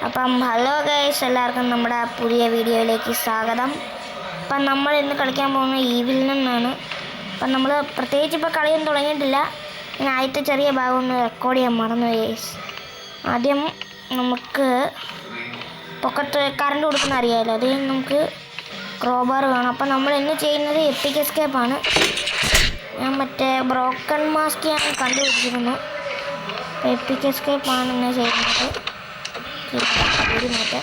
അപ്പം hello guys, എല്ലാവർക്കും നമ്മുടെ പുതിയ വീഡിയോയിലേക്ക് സ്വാഗതം. അപ്പം നമ്മൾ ഇന്ന് കളിക്കാൻ പോകുന്ന ഈവിൽ നിന്നാണ്. അപ്പം നമ്മൾ പ്രത്യേകിച്ച് ഇപ്പോൾ കളിയൊന്നും തുടങ്ങിയിട്ടില്ല. ഞാൻ ആദ്യത്തെ ചെറിയ ഭാഗം ഒന്ന് റെക്കോർഡ് ചെയ്യാൻ മറന്നു ഗൈസ്. ആദ്യം നമുക്ക് പൊക്കത്ത് കറണ്ട് കൊടുക്കുന്ന അറിയാമല്ലോ, അത് നമുക്ക് ക്രോബാർ വേണം. അപ്പം നമ്മൾ ഇന്ന് ചെയ്യുന്നത് എപ്പിക് എസ്കേപ്പാണ്. ഞാൻ മറ്റേ ബ്രോക്കൺ മാസ്ക് ഞാൻ കണ്ടുപിടിച്ചിരുന്നു. എപ്പിക് എസ്കേപ്പാണ് ഇന്ന് ചെയ്യുന്നത്. ഒരു മാറ്റം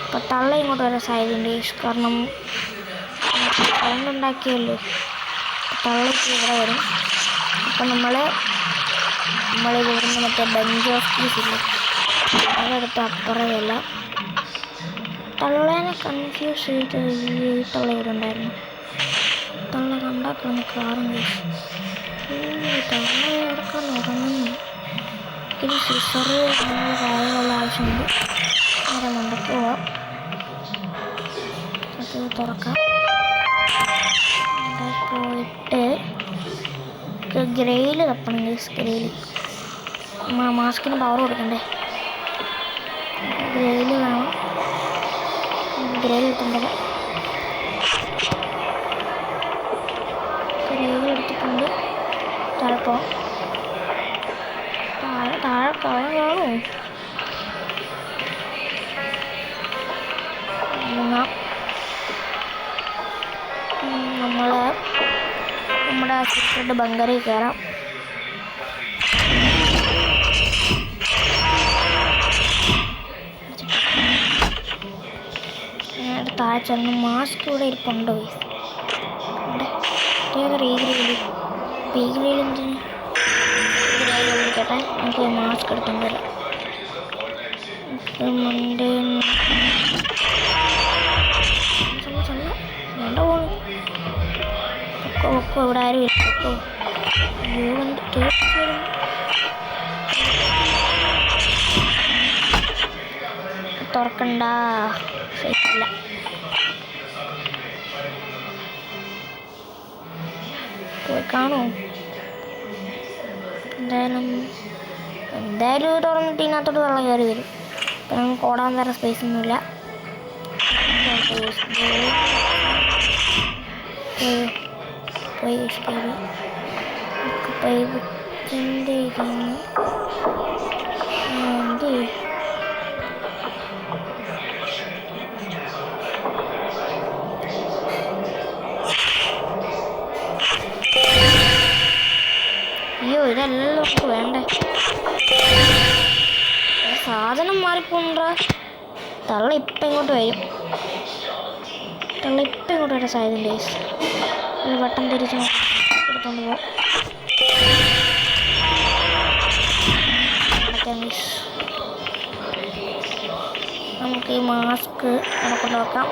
അപ്പം തള്ള ഇങ്ങോട്ട് വരാൻ സാധ്യതയുണ്ട്. കാരണം ഉണ്ടാക്കിയല്ലോ, തള്ളക്ക് ഇവിടെ വരും. അപ്പം നമ്മളിവിടുന്ന് മറ്റേ ബെഞ്ച് ഓഫ് പീസ് ഇല്ലേ, അതെടുത്ത് അപ്പുറമല്ല. തള്ളേനെ കൺഫ്യൂസ് ചെയ്ത് ഈ തള്ള ഇവിടെ ഉണ്ടായിരുന്നു. തള്ള കണ്ടാക്കണം കാറും തള്ള എടുക്കാൻ ഉറങ്ങുന്നു. ഇത് സിസറ് അങ്ങനെയുള്ള കാര്യങ്ങളുള്ള ആവശ്യമുണ്ട്. നേരെ മണ്ടയ്ക്ക് പോവാം. അത് തുറക്കാം. അവിടെ പോയിട്ട് ഗ്രേയിൽ തപ്പണം. ഗ്രേയിൽ മാസ്കിന് പവർ കൊടുക്കണ്ടേ. ഗ്രേയിൽ വേണം. ഗ്രേയിൽ എടുത്തിട്ടുണ്ട്. ഗ്രേയിൽ എടുത്തിട്ടുണ്ട്. ചിലപ്പോൾ താഴെ കളർ കാണുമോ? നമ്മുടെ സീക്രട്ട് ബങ്കറിൽ കയറാം. താഴെ ചെന്ന് മാസ്ക് ഇവിടെ ഇരിപ്പുണ്ടോ? ഈ ഗ്രേയിൽ വിളിക്കട്ടെ. നമുക്ക് മാസ്ക് എടുത്തുകൊണ്ട് വരാം. വേണ്ട പോണു. പൊക്കോ ഇവിടെ ആരും ഇല്ല. പൊക്കോ. അയ്യോ വന്നിട്ട് തുറക്കണ്ട. ശരിയില്ല. പോയി കാണൂ. എന്തായാലും തുറന്നിട്ട് ഇതിനകത്തോട്ട് വെള്ളം കയറി വരും. ഇപ്പം നമുക്ക് ഓടാൻ വേറെ സ്പേസ് ഒന്നുമില്ല. അയ്യോ ഇതെല്ലാം നമുക്ക് വേണ്ടേ. സാധനം മാറിപ്പോണ്ടാ. തള്ള ഇപ്പം ഇങ്ങോട്ട് വരും. വരാൻ സാധ്യതയുണ്ട്. ഒരു വട്ടം തിരിച്ച് എടുത്തോണ്ട് പോവാം. നമുക്ക് ഈ മാസ്ക് നടക്കൊണ്ട് വെക്കാം.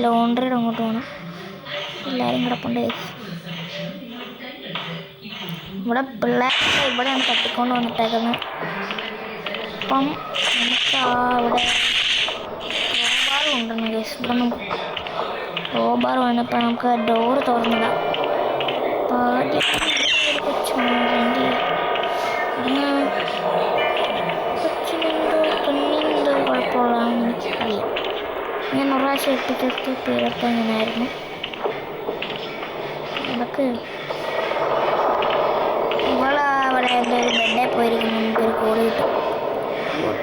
ലോണ്ടറിയുടെ അങ്ങോട്ട് പോകണം. എല്ലാവരും കിടപ്പുണ്ട്. ഇവിടെ പിള്ളേരെ ഇവിടെയാണ് തട്ടിക്കൊണ്ട് വന്നിട്ടേക്കുന്നത്. അപ്പം നമുക്ക് ഇവിടെ റോബാർ കൊണ്ടുവന്നു കേസ്. ഇവിടെ നമുക്ക് റോബാർ വന്നപ്പോൾ നമുക്ക് ഡോറ് തുറന്നിടാം. കൊച്ചിനെന്തോ കുഴപ്പമുള്ളതാണെന്ന് എനിക്ക് അറിയാം. ഞാൻ ഒരു പ്രാവശ്യം എത്തിച്ചെത്തി പേരൊക്കെ ഇങ്ങനെയായിരുന്നു. അതൊക്കെ അവിടെ എൻ്റെ ഒരു ബെഡേ പോയിരിക്കുന്നു. നമുക്കൊരു കോള് കിട്ടും.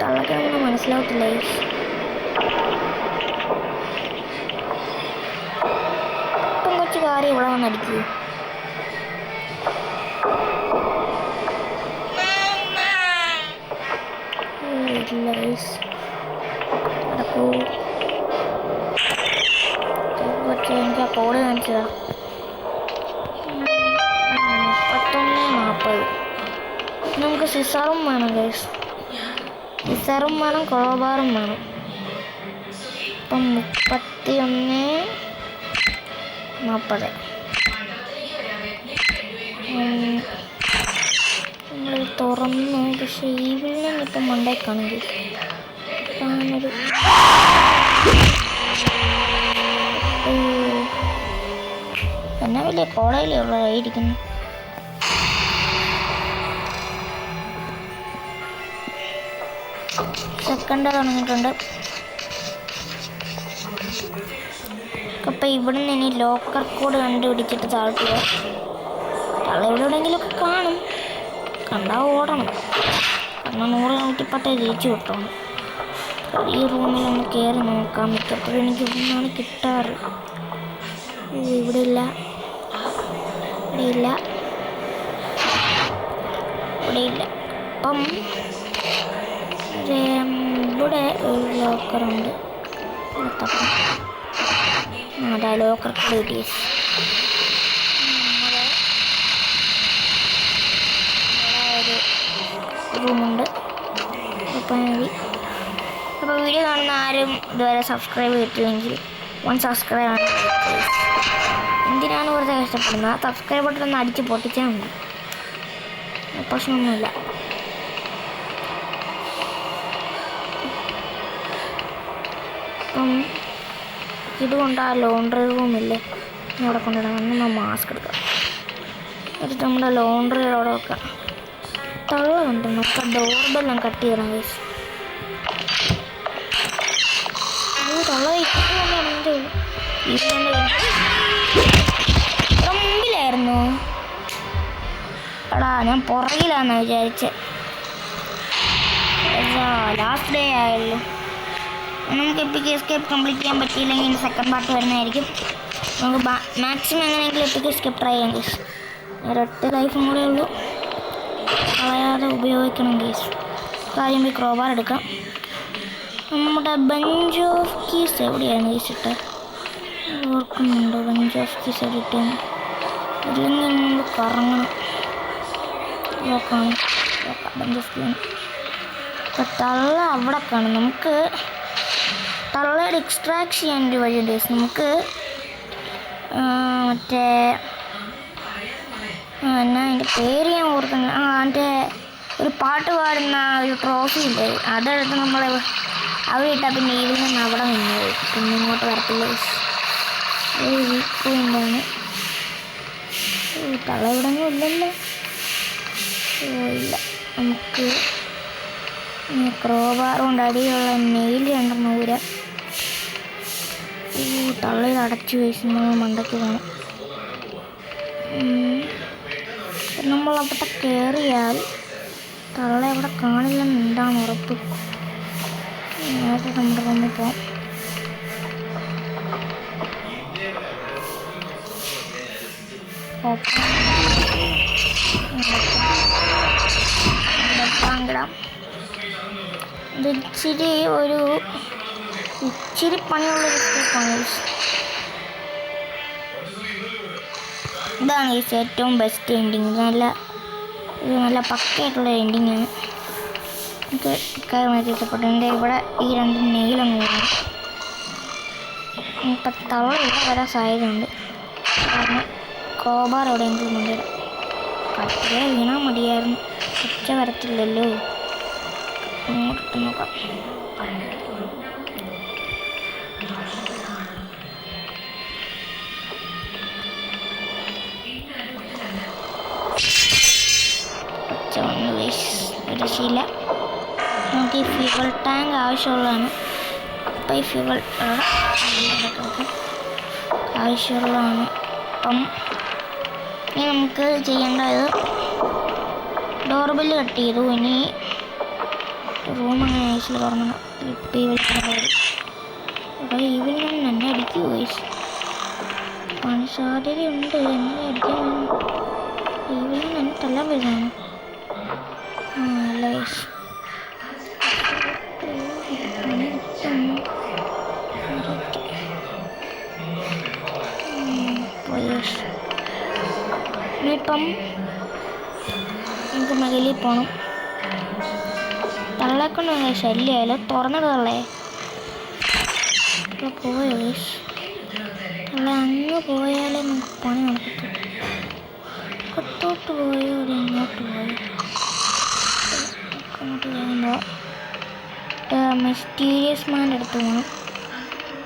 തള്ളൊക്കെ നമുക്ക് മനസ്സിലാവത്തില്ല. ഇപ്പം കുറച്ച് കാര്യം ഇവിടെ വന്നടിക്കൂ. ഇല്ല നടക്കൂ. എനിക്ക് ആ കോഡ് കാണിച്ചതാ. 31:40. നമുക്ക് സിസറും വേണം ഗൈസ്. സിസറും വേണം, ക്രോബാറും വേണം. ഇപ്പം 31:40. നമ്മൾ തുറന്നു. പക്ഷെ ഈ വില്ലൻ ഇപ്പം മണ്ടേക്കാണെങ്കിൽ ഞാനൊരു എന്നാ വലിയ കോളേജിലുള്ളതായിരിക്കുന്നു. സെക്കൻഡ് തുടങ്ങിയിട്ടുണ്ട്. അപ്പം ഇവിടെ നിന്ന് ഇനി ലോക്കർ കോഡ് കണ്ടുപിടിച്ചിട്ട് താഴ്ത്തുക. തള്ള എവിടെയെങ്കിലുമൊക്കെ കാണും. കണ്ടാൽ ഓടണം. കാരണം 100-110 ജയിച്ചു കിട്ടണം. ഈ റൂമിലൊന്ന് കയറി നോക്കാം. മിക്കപ്പോഴും എനിക്ക് ഇവിടുന്നാണ് കിട്ടാറ്. ഇവിടെ ഇല്ല, ഇവിടെ ഇല്ല, ഇവിടെ ഇല്ല. അപ്പം ഇവിടെ ഒരു ലോക്കറുണ്ട്. അതാ ലോക്കർ കിട്ടി. ഒരു റൂമുണ്ട്. അപ്പം വീഡിയോ കാണുന്ന ആരും ഇതുവരെ സബ്സ്ക്രൈബ് ചെയ്തിട്ടില്ലെങ്കിൽ 1 സബ്സ്ക്രൈബ് ആണ്. എന്തിനാണ് വെറുതെ കഷ്ടപ്പെടുന്നത്? ആ സബ്സ്ക്രൈബ് ബട്ടൺ ഒന്ന് അടിച്ച് പൊട്ടിച്ചാൽ മതി. പ്രശ്നമൊന്നുമില്ല. അപ്പം ഇതുകൊണ്ട് ആ ലോണ്ടറി റൂമില്ലേ അവിടെ കൊണ്ടിടാം. നമ്മൾ മാസ്ക് എടുക്കാം. എന്നിട്ട് നമ്മുടെ ലോണ്ടറി അവിടെ വെക്കാം. തള്ളുണ്ട്. നമുക്ക് ഡോർബെല്ലാം കട്ട് ചെയ്യണം ഗൈസ്. മുമ്പിലായിരുന്നു. എടാ ഞാൻ പുറകിലാന്നാ വിചാരിച്ചത്. ലാസ്റ്റ് ഡേ ആയല്ലോ. നമുക്ക് എപ്പിക് എസ്കേപ്പ് കംപ്ലീറ്റ് ചെയ്യാൻ പറ്റിയില്ലെങ്കിൽ സെക്കൻഡ് പാർട്ട് വരുന്നതായിരിക്കും. നമുക്ക് മാക്സിമം എങ്ങനെയെങ്കിലും എപ്പിക് എസ്കേപ്പ് ട്രൈ ചെയ്യാം ഗൈസ്. ഒരൊറ്റ ലൈഫും കൂടെ ഉള്ളൂ. കളയാതെ ഉപയോഗിക്കണം ഗൈസ്. കാര്യം പോയി ക്രോബാർ എടുക്കാം. നമ്മുടെ ബഞ്ച് ഓഫ് കീസ് എവിടെയാണ് ഗൈസ് ഇട്ട് ഓർക്കുന്നുണ്ടോ? ബഞ്ച് ഓഫ് കീസ് എവിടെയിട്ടാണ്? ഇല്ലെങ്കിൽ നമ്മൾ കറങ്ങണം. നോക്കാം ബഞ്ച് ഓഫ് കീസ്. അപ്പം തള്ള അവിടെ കാണും. നമുക്ക് തള്ളയുടെ എക്സ്ട്രാക്ട് ചെയ്യാനൊരു വഴിയുണ്ട് ഗൈസ്. നമുക്ക് മറ്റേ എന്നാ അതിൻ്റെ പേര് ഞാൻ ഓർക്കുന്നത്, മറ്റേ ഒരു പാട്ട് പാടുന്ന ഒരു ട്രോഫി ഇല്ലേ, അതെടുത്ത് നമ്മൾ അവിടെ ഇട്ടാൽ പിന്നെ ഇതിൽ നിന്ന് അവിടെ നിന്ന് പോയി. പിന്നെ ഇങ്ങോട്ട് വരത്തില്ല. ഒരു വീക്ക് പോയിൻ്റാണ്. തള്ള ഇവിടെ ഒന്നും ഇല്ലല്ലോ. ഇല്ല. നമുക്ക് ക്രോബാർ കൊണ്ട് അടിയുള്ള നെയിൽ രണ്ടെണ്ണം ഊരാം. തള്ളയിൽ അടച്ചു വെച്ചിട്ട് മണ്ടയ്ക്ക് പോകണം. നമ്മളവിടെ കയറിയാൽ തള്ള എവിടെ കാണില്ലെന്ന് എന്താണ് ഉറപ്പ്? നേരത്തെ നമ്മുടെ റൂമിൽ പോകാം. ഇത് ഇച്ചിരി പണിയുള്ളൊരു സ്റ്റെപ്പാണ്. ഇതാണ് ഈ ഏറ്റവും ബെസ്റ്റ് എൻഡിങ്. ഇത് നല്ല പക്കയായിട്ടുള്ള എൻഡിങ്ങാണ്. എനിക്ക് കാര്യമായിട്ട് ഇഷ്ടപ്പെട്ടു. എൻ്റെ ഇവിടെ ഈ 2 നെയിലൊന്നും വേണം. ഇപ്പം തള്ള ഇവിടെ വരാൻ സാധ്യതയുണ്ട്. കാരണം ക്രോബാർ എവിടെയെങ്കിലും കൊണ്ടുവരാം. കട്ടിലെ വീണാൽ മതിയായിരുന്നു. ഒച്ച വരത്തില്ലല്ലോ. ഇങ്ങോട്ട് നോക്കാം. ഒരു ശീല. നമുക്ക് ഈ ഫ്യൂവൽ ടാങ്ക് ആവശ്യമുള്ളതാണ്. അപ്പം ഈ ഫ്യൂവൽ ആവശ്യമുള്ളതാണ്. അപ്പം ഇനി നമുക്ക് ചെയ്യേണ്ടത് ഡോർബെല്ല് കട്ട് ചെയ്തു. ഇനി റൂം അങ്ങനെ ഐസിൽ തുറന്നു. ഇപ്പം ഈ വിളിക്കുന്നത് ഇവിടെ നിന്ന് എന്നെ അടിക്കൂ വയസ്സ് പണി സാധ്യതയുണ്ട്. എന്നെ അടിക്കാൻ ഇവിടെ നിന്ന് എന്നെ തല്ലാൻ വരുന്നതാണ്. അല്ല വയസ്സ് ഇനിയിപ്പം നമുക്ക് മുകളിൽ പോകണം. തള്ളേക്കൊണ്ട് ഭയങ്കര ശല്യമായാലോ. തുറന്നിടുതള്ളേ പോയോ ഗൈസ്? തള്ള അങ്ങ് പോയാലേ നമുക്ക് പണി നടക്കത്തു. അകത്തോട്ട് പോയോ ഒരു ഇങ്ങോട്ട് പോയോ? അങ്ങോട്ട് പോകുമ്പോൾ മിസ്റ്റീരിയസ് മാൻ്റെ അടുത്ത് പോകണം.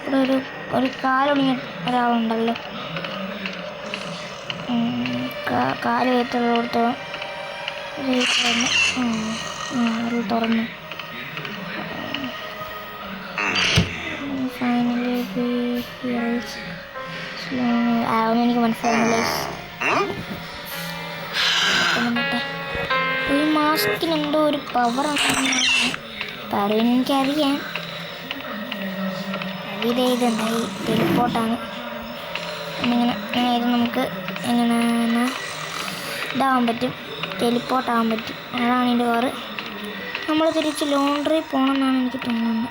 ഇവിടെ ഒരു കാലൊടിഞ്ഞ ഒരാളുണ്ടല്ലോ. കാല് കയറ്റുള്ളടത്ത് അത് തുറന്നു. ഫൈനലി അതൊന്നും എനിക്ക് മനസ്സിലാവുന്നില്ല. ഈ മാസ്കിന് എന്തോ ഒരു പവർ പറയുന്നത് എനിക്കറിയാം. ഇതെന്തായി ടെലിപ്പോർട്ടാണ്. ഇങ്ങനെ ഇത് നമുക്ക് എങ്ങനെ ഇതാവാൻ പറ്റും, ടെലിപ്പോർട്ടാകാൻ പറ്റും. അതാണ് ഇതിൻ്റെ പവർ. നമ്മൾ തിരിച്ച് ലോണ്ട്രി പോകണമെന്നാണ് എനിക്ക് തോന്നുന്നത്.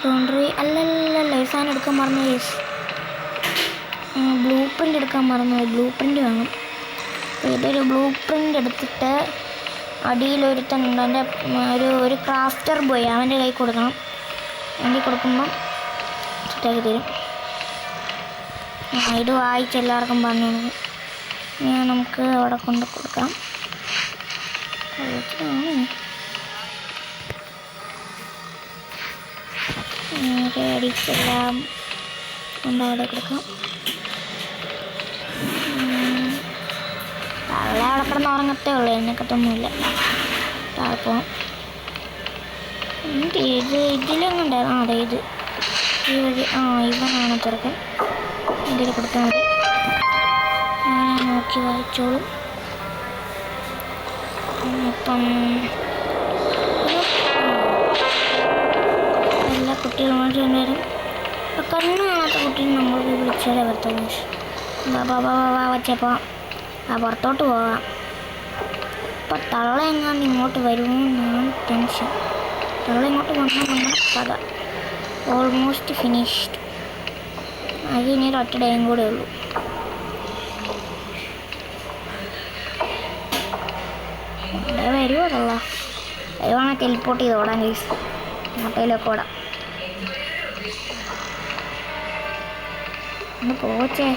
ലോണ്ട്രി അല്ലല്ല ഈ സാധനം എടുക്കാൻ മറന്നു. യെസ്, ബ്ലൂ പ്രിൻ്റ് എടുക്കാൻ മറന്നു. ബ്ലൂ പ്രിൻ്റ് വേണം. അപ്പോൾ ഇതൊരു ബ്ലൂ പ്രിൻ്റ് എടുത്തിട്ട് അടിയിലൊരുത്തനുണ്ട്, എൻ്റെ ഒരു ക്രാഫ്റ്റർ ബോയ്, അവൻ്റെ കൈ കൊടുക്കണം. അവൻ്റെ കൊടുക്കുമ്പം സെറ്റാക്കി തരും. ഇത് വായിച്ച് എല്ലാവർക്കും പറഞ്ഞു കൊടുക്കും. ഞാൻ നമുക്ക് അവിടെ കൊണ്ട് കൊടുക്കാം. അടിച്ചെല്ലാം കൊണ്ട് അവിടെ കൊടുക്കാം. തള്ള അവിടെ കിടന്ന് ഉറങ്ങത്തേ ഉള്ളൂ, എന്നെക്കത്തൊന്നുമില്ല. താഴെ പോകാം. ഇതിലെങ്ങുണ്ടായിരുന്നു. അതെ ഇത് ഈ വഴി. ഇവനാണ് ചെറുക്കൻ. ഇതിൽ കൊടുത്താൽ മതി. ഞാൻ നോക്കി വായിച്ചോളും. അപ്പം എല്ലാ കുട്ടികളും വരും. കണ്ണ് കാണാത്ത കുട്ടീനെ നമ്മൾ വിളിച്ചാലേ വരത്തുള്ളൂ. ബാബാ വച്ചപ്പോൾ പുറത്തോട്ട് പോകാം. ഇപ്പം തള്ള എങ്ങാണ്ട് ഇങ്ങോട്ട് വരുമെന്നാണ് ടെൻഷൻ. തള്ള ഇങ്ങോട്ട് വന്നാൽ നമ്മുടെ കഥ ഓൾമോസ്റ്റ് ഫിനിഷ്ഡ്. അത് ഇനി ഒറ്റ ഡേയും കൂടെ ഉള്ളൂ. ഇവിടെ വരുമോ തള്ള? വരുവാണെങ്കിൽ ടെലിപ്പോർട്ട് ചെയ്ത് ഓടാൻ കേസ്. അങ്ങോട്ടേലൊക്കെ ഓടാം. ഒന്ന് പോച്ചേ.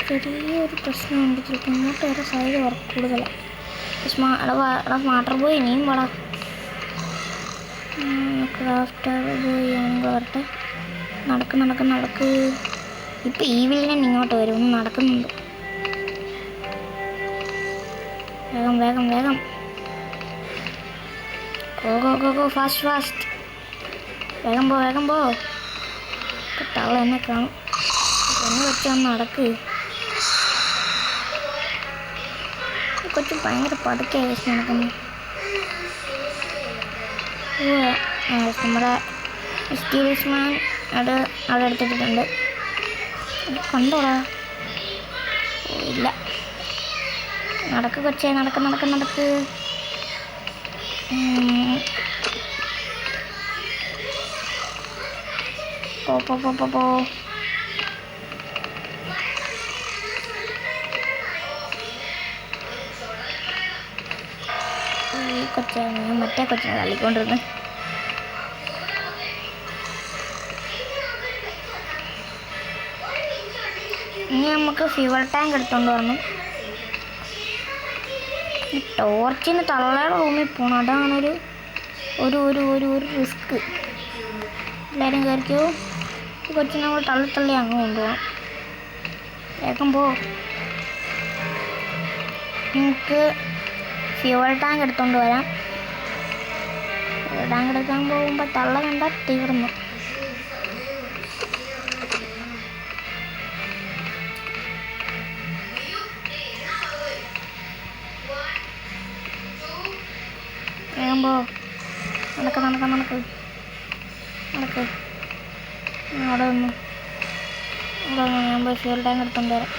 ചെറിയൊരു പ്രശ്നമുണ്ട്. ചിലപ്പോൾ ഇങ്ങോട്ട് വരെ സൈഡ് വർക്ക് കൂടുതലാണ്. സ്മാർട്ടർ പോയി ഇനിയും പാടാ. ക്രാഫ്റ്റർ പോയി ആണെങ്കിൽ വരട്ടെ. നടക്ക്. ഇപ്പം ഈവിലിനെ ഇങ്ങോട്ട് വരും. ഒന്ന് നടക്കുന്നുണ്ട്. വേഗം ഗോ ഫാസ്റ്റ്. വേഗം പോ. തള്ള എന്നെ കാണും. എന്നെ വെച്ചൊന്ന് നടക്ക്. കൊച്ചു ഭയങ്കര പതുക്കെ നടക്കുന്നു. നമ്മുടെ മിസ്റ്റീരിയസ് മാൻ അത് അവിടെ എടുത്തിട്ടുണ്ട്. കണ്ടോടാ? ഇല്ല. നടക്ക് കൊച്ചേ, നടക്ക്. പോ. ഈ കൊച്ചാണ് മറ്റേ കൊച്ചിനെ തള്ളിക്കൊണ്ടിരുന്നു. ഇനി നമുക്ക് ഫ്യൂവൽ ടാങ്ക് എടുത്തോണ്ട് വരണം. ടോർച്ചിന് തള്ളയുടെ റൂമിൽ പോകണം. അതാണൊരു റിസ്ക്. എല്ലാവരും കയറിക്കോ. ഈ കൊച്ചിനെ നമ്മൾ തള്ളി അങ്ങ് കൊണ്ടുപോകാം. വേഗം പോ. നമുക്ക് ഫ്യൂവൽ ടാങ്ക് എടുത്തോണ്ട് വരാം. ഫ്യൂവൽ ടാങ്ക് എടുക്കാൻ പോകുമ്പോൾ തള്ള കണ്ടാൽ തീർന്നു. വേഗം പോ. നടക്ക്. അവിടെ വന്നു ഞാൻ പോയി ഫ്യൂൽ ടാങ്ക് എടുത്തോണ്ട് വരാം.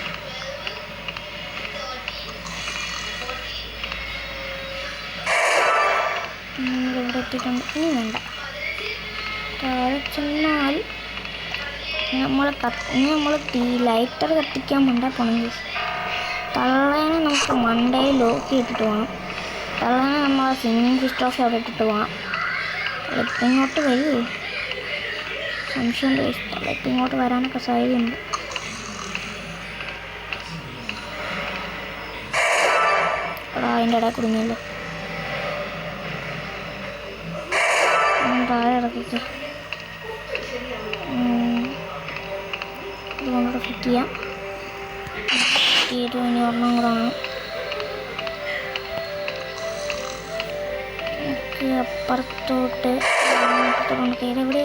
ഇവിടെ എത്തിയിട്ടുണ്ട്. ഇനി വേണ്ട. താഴെ ചെന്നാൽ നമ്മൾ ലൈറ്റർ കത്തിക്കാൻ വേണ്ട പോണെങ്കിൽ തള്ളേനെ നമുക്ക് മണ്ടയിൽ ലോക്ക് ഇട്ടിട്ട് പോകണം. തള്ളേനെ നമ്മൾ സ്വിമ്മിങ് ഫിസ്റ്റ് ഓഫ് അവിടെ ഇട്ടിട്ട് പോകാം. ഇപ്പം ഇങ്ങോട്ട് വരുമോ? സംശയമുണ്ട്. ഇപ്പം ഇങ്ങോട്ട് വരാനൊക്കെ സാധ്യതയുണ്ട്. അതിൻ്റെ ഇടയിൽ കുടുങ്ങിയല്ലോ. താഴെ ഇറക്കിച്ച് ഇതുകൊണ്ടൂടെ ഫിറ്റ് ചെയ്യാം. ഫിറ്റ് ഇനി ഒരെണ്ണം കൂടെ ആണ്. നമുക്ക് അപ്പുറത്തോട്ട് കൊണ്ട് കയറി. എവിടെ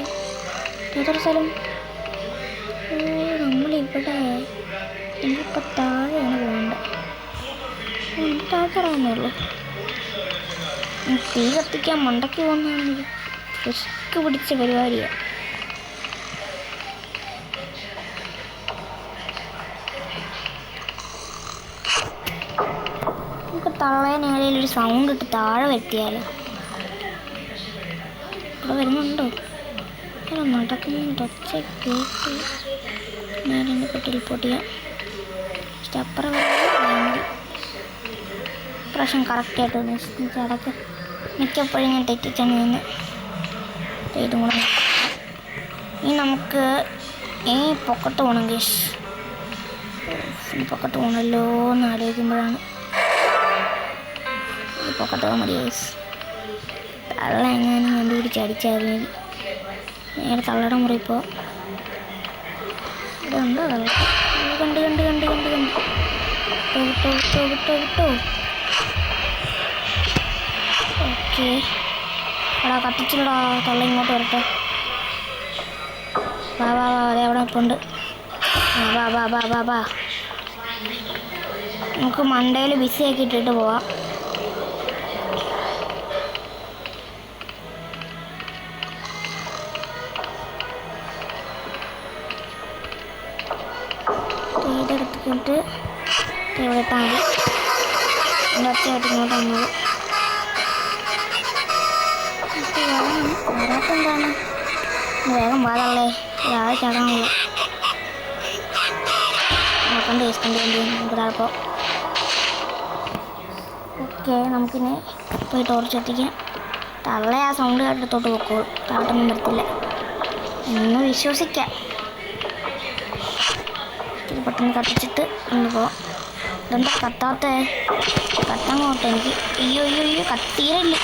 ഏതൊരു സ്ഥലം? നമ്മളിവിടെ എനിക്കിപ്പോൾ താഴെയാണ് പോകേണ്ടത്. താഴെ ഇറങ്ങുന്നേ ഉള്ളൂ. തീ കത്തിക്കാൻ മണ്ടയ്ക്ക് പോകുന്നതാണ് റിസ്ക് പിടിച്ച പരിപാടിയാണ്. നമുക്ക് തള്ളേനേലൊരു സൗണ്ട് ഇട്ട് താഴെ വരുത്തിയാലോ? ഇവിടെ വരുന്നുണ്ടോ? ഇവിടെ നടക്കുന്നുണ്ട്. ഒച്ച കേട്ട് നേരെ പെട്ടി റിപ്പോർട്ട് ചെയ്യാം. അപ്പുറം പ്രാവശ്യം കറക്റ്റായിട്ട് ചടക്ക് മിക്കപ്പോഴും ഞാൻ തെറ്റിച്ചാണ് നിന്ന്. ഇതും കൂടെ ഇനി നമുക്ക് ഈ പൊക്കത്ത് പോകണം ഗേഷ്. പൊക്കത്ത് പോകണമല്ലോ എന്ന് ആലോചിക്കുമ്പോഴാണ് ഈ പൊക്കത്ത് പോകാൻ മതി ഗേസ്. തള്ള എങ്ങാനും കണ്ടുപിടിച്ച് അടിച്ചായിരുന്നു. നേരെ തള്ളയുടെ മുറി ഇപ്പോൾ ഇവിടെ ഉണ്ടോ? തള്ള കണ്ട് കണ്ട് കണ്ട് കണ്ട് കണ്ട് വിട്ടോ വിട്ടോ വിട്ടോ വിട്ടോ. ഓക്കെ എടാ കത്തിച്ചില്ലടാ. തള്ള ഇങ്ങോട്ട് വരട്ടെ. വാ വാ വാ. അതെ അവിടെ ഇപ്പോൾ ഉണ്ട്. വാ വാ വാ വാ വാ. നമുക്ക് മണ്ടയിൽ ബിസി ആക്കി ഇട്ടിട്ട് പോവാം. ഇതെടുത്തിട്ട് ഇവിടെ ഇട്ടാൽ മതി. എൻ്റെ ഒറ്റയായിട്ട് ഇങ്ങോട്ട് വന്നത് വരാത്തെന്താണ്? വേഗം വാതള്ളേ. ഒരാളെ ചടങ്ങുള്ള നോക്കണ്ട വേസ്റ്റ് നമുക്ക് താഴെപ്പോൾ. ഓക്കെ നമുക്കിനി പോയി ടോർച്ച് എത്തിക്കാം. തള്ള ആ സൗണ്ട് കേട്ടിടത്തോട്ട് പൊക്കോളും. താഴോട്ടൊന്നും വരത്തില്ല എന്ന് വിശ്വസിക്കാം. ഇത് പെട്ടെന്ന് കത്തിച്ചിട്ട് ഒന്ന് പോവാം. ഇതെന്താ കത്താത്തേ? കത്താൻ പോട്ടെ എനിക്ക്. അയ്യോ അയ്യോ അയ്യോ കത്തീരല്ലേ.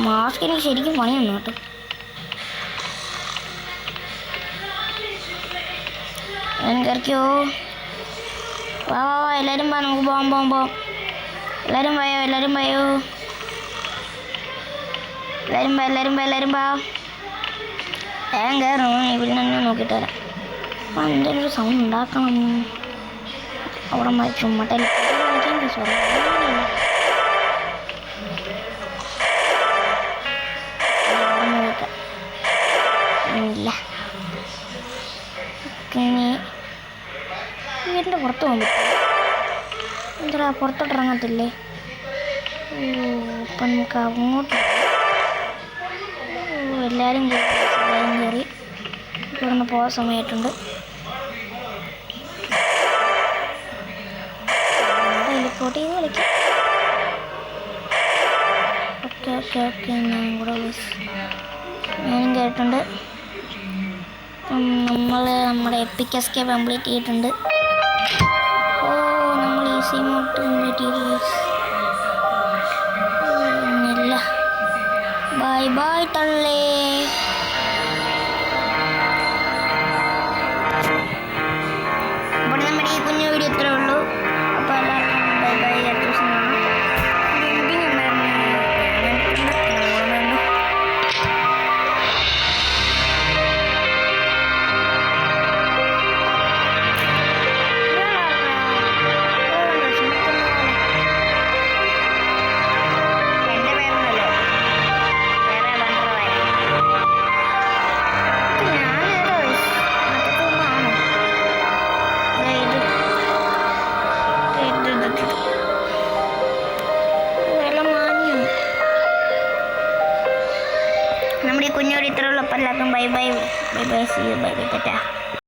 മാസ്ക് എനിക്ക് ശരിക്കും പണിയാണ് കേട്ടോ. കയറിക്കോ. വാ വാ വാ എല്ലാവരും വാ. നമുക്ക് പോകാം പോകാം പോകാം. എല്ലാവരും വായോ എല്ലാവരും വായോ. എല്ലാവരും വാ എല്ലാവരും വാ എല്ലാവരും വാ. വേഗം കയറും. ഇവിടെ തന്നെ നോക്കിയിട്ട് വരാം. അപ്പം എന്തെങ്കിലും ഒരു സൗണ്ട് ഉണ്ടാക്കണം. അവിടെ ചുമട്ടെ സോറി ഇല്ല. ഇനി വീടിൻ്റെ പുറത്ത് പോകാൻ പറ്റും. എന്താ പുറത്തോട്ട് ഇറങ്ങത്തില്ലേ? അപ്പം നമുക്ക് അങ്ങോട്ട് എല്ലാവരും കയറി ഇവിടുന്ന് പോകാൻ സമയമായിട്ടുണ്ട്. റിപ്പോർട്ട് ചെയ്ത് കളിക്കാം. ഓക്കെ ഓക്കെ ഓക്കെ ഞാനും കൂടെ ഞാനും കേട്ടിട്ടുണ്ട്. നമ്മൾ നമ്മുടെ എപ്പിക് എസ്കേപ്പ് കംപ്ലീറ്റ് ചെയ്തിട്ടുണ്ട്. ഓ നമ്മൾ ഈസി മോഡ് കംപ്ലീറ്റ് ചെയ്തില്ല. ബൈ ബൈ തള്ളേ. അപ്പോൾ നമ്മുടെ ഈ കുഞ്ഞു വീഡിയോ ഇത്രേ ഉള്ളൂ. അപ്പോൾ എല്ലാവർക്കും ബൈ ബൈ. അടുത്ത ദിവസം കാണാം. അപ്പോൾ എല്ലാവർക്കും bye bye bye bye see you bye bye Tata.